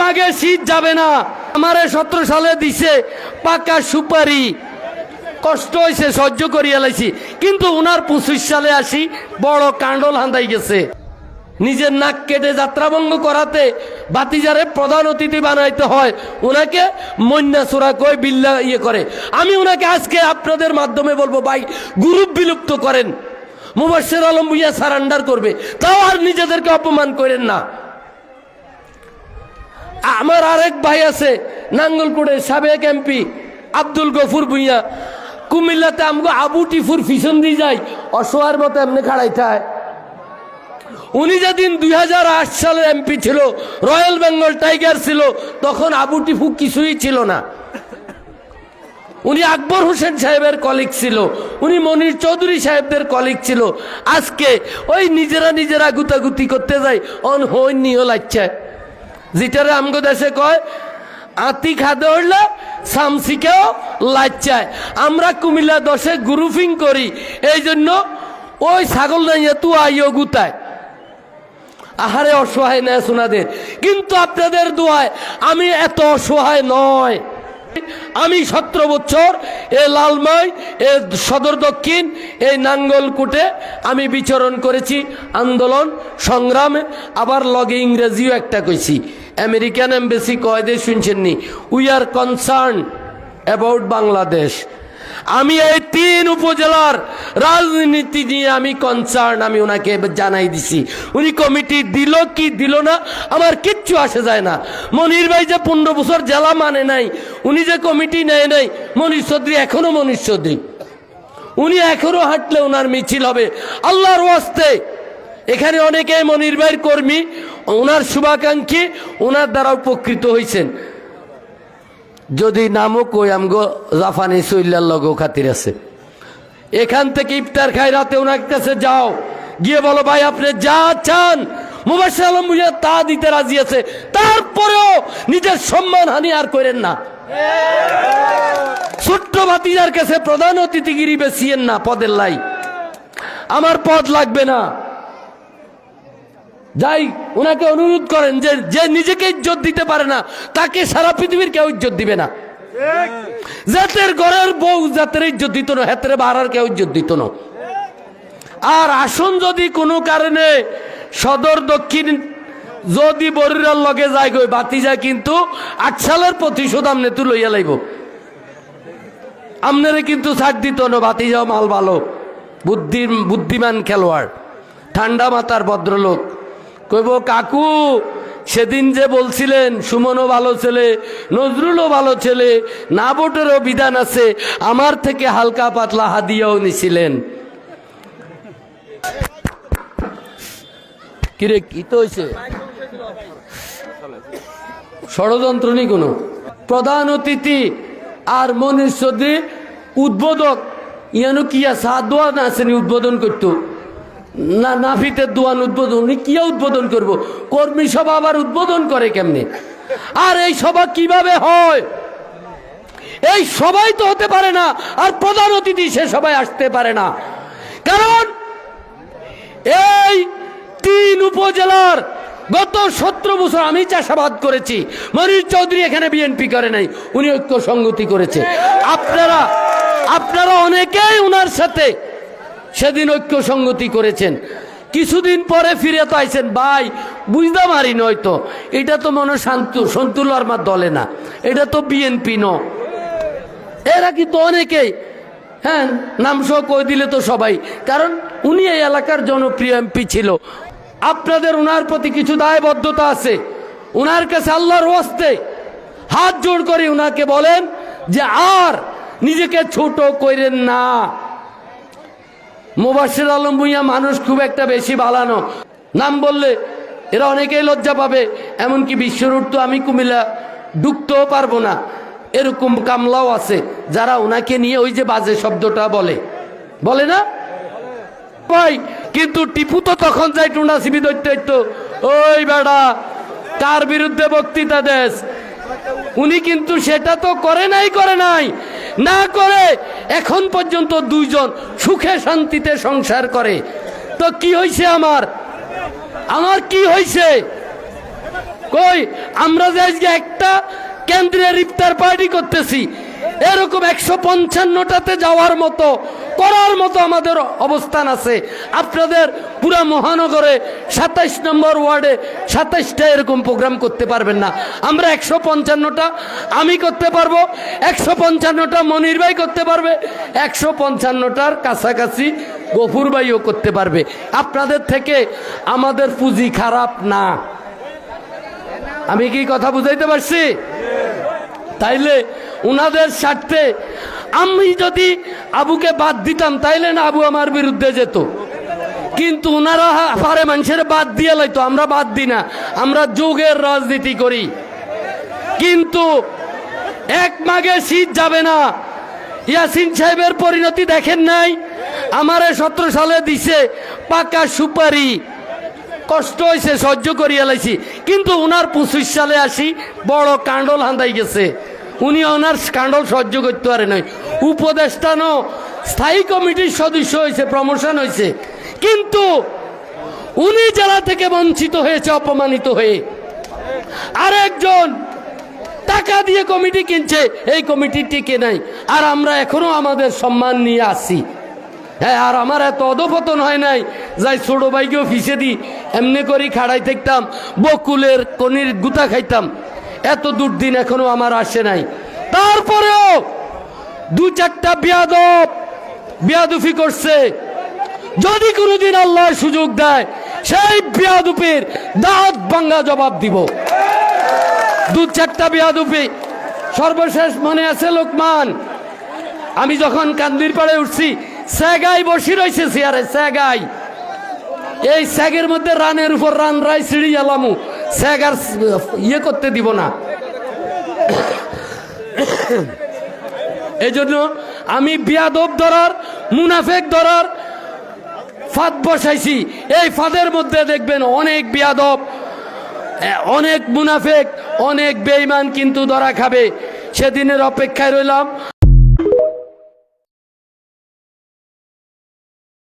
মাগে শীত যাবে না। আমারে 17 সালে দিছে পাকা সুপারি, কষ্ট হয়েছে, সহ্য করিয়া লাইছি, কিন্তু উনার 25 সালে আসি বড় কাণ্ডল হান্দাই গেছে। নিজের নাক কেটে যাত্রাভঙ্গ করাতে বাতিজারে প্রধান অতিথি বানাইতে হয়, উনাকে মন্যা চোরা কই বিল্লা করে। আমি উনাকে আজকে আপনাদের মাধ্যমে বলবো, ভাই গ্রুপ বিলুপ্ত করেন, মুবাশশির আলম ভূঁইয়া সারেন্ডার করবে, তাও আর নিজেদেরকে অপমান করেন না। আমার আরেক ভাই আছে নাঙ্গলকোটে, সাবেক এমপি আব্দুল গফুর ভূঁইয়া, কুমিল্লাতে আমগো আবু টিফুর পিছন দিয়ে যায়, অসহায়ের মতো এমনি খাড়াইতে হয়। উনি যেদিন 2008 সালে এমপি ছিল, রয়্যাল বেঙ্গল টাইগার ছিল, তখন আবু টিফু কিছুই ছিল না। উনি আকবর হোসেন সাহেবের কলিগ ছিল, উনি মনির চৌধুরী সাহেবদের কলিগ ছিল। আজকে ওই নিজেরা গুতাগুতি করতে যায়, অন হইন নিয়ে লাগছে, যেটারে আমগো দেশে কয় আতি খাদে হইলে সামসিকেও লাচ্চায়। আমরা কুমিল্লা 10-এ গ্রুপিং করি, এই জন্য ওই ছাগল নাইয়া তু আইও গুতায়। আহারে অসহায় নেয় সোনাদের, কিন্তু আপনাদের দোয়ায় আমি এত অসহায় নয়। আমি 17 বছর এ লালমাই, এ সদর দক্ষিণ, এই নাঙ্গলকোটে আমি বিচরণ করেছি, আন্দোলন সংগ্রামে। আবার লগে ইংরেজিও একটা কইছি, আমেরিকান এমবেসি কয় দিয়ে শুনছেননি, we are concerned about Bangladesh. আমি এই 3 উপজেলার রাজনীতি নিয়ে আমি কনসার্ন, আমি ওনাকে জানাই দিছি। উনি কমিটি দিল কি দিল না আমার কিচ্ছু আসে যায় না। মনির ভাই যে 15 বছর জেলা মানে নাই, উনি যে কমিটি নেয় নাই, মনির চৌধুরী এখনো মনির চৌধুরী, উনি এখনো হাঁটলে ওনার মিছিল হবে আল্লাহর ওয়াস্তে। এখানে অনেকে মনির ভাইয়ের কর্মী, ওনার শুভাকাঙ্ক্ষী, ওনার দ্বারা উপকৃত হয়েছেন। যদি নামও কই আমগো জাফানি সৈল্লার লগেও খাতির আছে। এখান থেকে ইফতার খাই রাতে ওনার কাছে যাও, গিয়ে বলো ভাই আপনি যা চান মুবাশশির আলম ভূঁইয়া তা দিতে রাজি আছে, তারপরেও নিজের সম্মান হানি আর করেন না। ছোট্ট ভাতিজার কাছে প্রধান অতিথিগিরি বেশিয়েন না পদের লাই, আমার পদ লাগবে না। যাই ওনাকে অনুরোধ করেন যে যে নিজেকে ইজ্জত দিতে পারে না তাকে সারা পৃথিবীর কেউ ইজ্জত দিবে না। জাতের ঘরের বউ জাতের ইজ্জত দিত না, হেতরে বাড়ার কেউ ইজ্জত দিত না। আর আসুন যদি কোনো কারণে সদর দক্ষিণ যদি বরিরার লগে যায় গই বাতিজা, কিন্তু 8 সালের প্রতিশোধ আমনে তু লইয়া লাইব। আমনেরে কিন্তু ছাড় দিত না, বাতিজাও মাল ভালো, বুদ্ধিমান খেলোয়াড়, ঠান্ডা মাথার ভদ্রলোক। কইব কাকু সেদিন যে বলছিলেন সুমনও ভালো ছেলে, নজরুলও ভালো ছেলে, না ভোটেরও বিধান আছে, আমার থেকে হালকা পাতলা হাদিয়াও নিছিলেন। কিরে কি তো হয়েছে, ষড়যন্ত্র নেই কোনো। প্রধান অতিথি আর মনির চৌধুরী উদ্বোধক, ইয়ানো কিয়া সাদোয়া না আসেনি উদ্বোধন করতো না, নাফিতের দোয়ান উদ্বোধন, উনি কি উদ্বোধন করব? কর্মী সভা আবার উদ্বোধন করে কেমনে? আর এই সভা কিভাবে হয়? এই সবাই তো হতে পারে না, আর প্রধান অতিথি সে সবাই আসতে পারে না। কারণ এই 3 উপজেলার গত 17 বছর আমি চাষাবাদ করেছি, মনির চৌধুরী এখানে বিএনপি করে নাই, উনি ঐক্য সংগতি করেছে। আপনারা অনেকেই উনার সাথে সেদিন ঐক্য সংগতি করেছেন, কিছুদিন পরে ফিরে তো আইছেন। ভাই বুঝতে পারি নয়তো এটা তো মনে সন্তুল আমার দলে না, এটা তো বিএনপি ন। এরা কিন্তু অনেকেই হ্যাঁ নাম সহ কই দিলে তো সবাই, কারণ উনি এই এলাকার জনপ্রিয় এমপি ছিল। আপনাদের উনার প্রতি কিছু দায়বদ্ধতা আছে, উনার কাছে আল্লাহর ওয়াস্তে হাত জোড় করে উনাকে বলেন যে আর নিজেকে ছোট করেন না। মুবাশশির আলম ভূঁইয়া মানুষ খুব একটা বেশি বালানো, নাম বললে এরা অনেকেই লজ্জা পাবে, এমনকি বিশ্বরুট তো আমি কুমিল্লা ঢুকতেও পারবো না, এরকম কামলাও আছে যারা ওনাকে নিয়ে ওই যে বাজে শব্দটা বলে না ভাই। কিন্তু টিপু তো তখন যাই টুনা সিবি দৈত্য, ওই বেড়া তার বিরুদ্ধে বক্তৃতা দেশ, উনি কিন্তু সেটা তো করে নাই না করে এখন পর্যন্ত 2 জন সুখে শান্তিতে সংসার করে। তো কি হয়েছে আমার কি হয়েছে? কই আমরা যে আজকে একটা কেন্দ্রের ইফতার পার্টি করতেছি, এরকম 155টাতে যাওয়ার মতো করার মতো আমাদের অবস্থান আছে। আপনাদের পুরা মহানগরে 27 নম্বর ওয়ার্ডে 27টা এরকম প্রোগ্রাম করতে পারবেন না। আমরা 155টা আমি করতে পারবো, 155টা মনির ভাই করতে পারবে, 155টার কাছাকাছি গফুর ভাইও করতে পারবে। আপনাদের থেকে আমাদের পুঁজি খারাপ না। আমি কি কথা বুঝাইতে পারছি? তাইলে উনাদের স্বার্থে আমি যদি আবুকে বাদ দিতাম তাইলে না আবু আমার বিরুদ্ধে যেত, কিন্তু উনারা পারে মানুষের বাদ দিয়ে লাইতো, আমরা বাদ দিই না, আমরা যুগের রাজনীতি করি। কিন্তু এক মাঘে শীত যাবে না। ইয়াসিন সাহেবের পরিণতি দেখেন নাই? আমারে 17 সালে দিছে পাকা সুপারি, কষ্ট হয়েছে, সহ্য করিয়া লাইছি, কিন্তু উনার 25 সালে আসি বড় কাণ্ডল হান্দাই গেছে। উনি ওনার কাণ্ডল সহ্য করতে পারে নাই। উপদেষ্টা নো স্থায়ী কমিটির সদস্য হয়েছে, প্রমোশন হয়েছে, কিন্তু উনি জেলা থেকে বঞ্চিত হয়েছে অপমানিত হয়ে। আরেকজন টাকা দিয়ে কমিটি কিনছে, এই কমিটি টিকে নাই, আর আমরা এখনো আমাদের সম্মান নিয়ে আসি। হ্যাঁ, আর আমার এত অধপতন হয় নাই যাই ছোট ভাইকেও ফিসে দিই, এমনি করি খাড়াই থাকতাম, বকুলের কনির গুতা খাইতাম, এত দুর্দিন এখনো আমার আসে নাই। তারপরেও 2-4টা বিয়াদুফি করছে। যদি কোনোদিন আল্লাহ সুযোগ দেয়, সেই বিয়াদুফির দাঁত ভাঙা জবাব দিব। 2-4টা বিয়াদুফি। সর্বশেষ মনে আছে লোকমান, আমি যখন কান্দির পাড়ে উঠছি, স্যাগাই বসি রয়েছে চেয়ারে, স্যাগাই। এই স্যাগের মধ্যে রানের উপর রান রায় সিঁড়ি আলামু, স্যাগ আর ইয়ে করতে দিব না। এই জন্য আমি বিয়াদব ধরার, মুনাফেক ধরার ফাঁদ বসাইছি। এই ফাঁদের মধ্যে দেখবেন অনেক বিয়াদব, অনেক মুনাফেক, অনেক বেঈমান কিন্তু ধরা খাবে। সেদিনের অপেক্ষায় রইলাম।